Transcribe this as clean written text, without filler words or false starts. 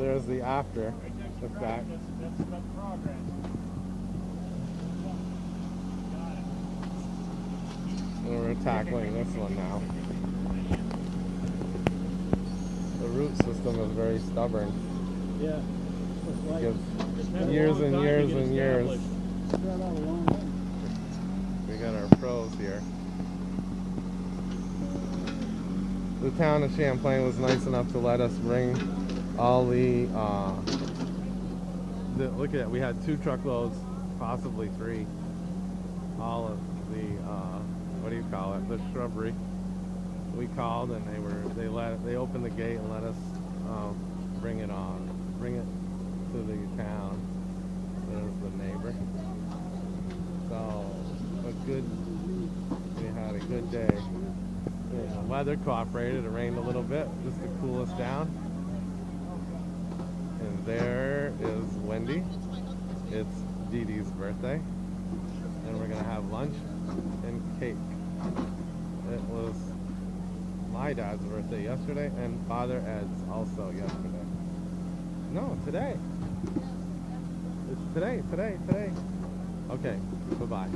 there's the after effect. That's the progress. And we're tackling this one now. The root system is very stubborn. Yeah. It gives years and years and years. We got our pros here. The town of Champlain was nice enough to let us bring all the look at it, we had 2 truckloads, possibly 3. All of the what do you call it? The shrubbery. We called and they opened the gate and let us bring it to the town. There's the neighbor. So we had a good day. The weather cooperated. It rained a little bit just to cool us down. And there is Wendy. It's DeeDee's birthday. And we're gonna have lunch and cake. It was my dad's birthday yesterday and Father Ed's also yesterday. No, today. It's today. Okay, bye-bye.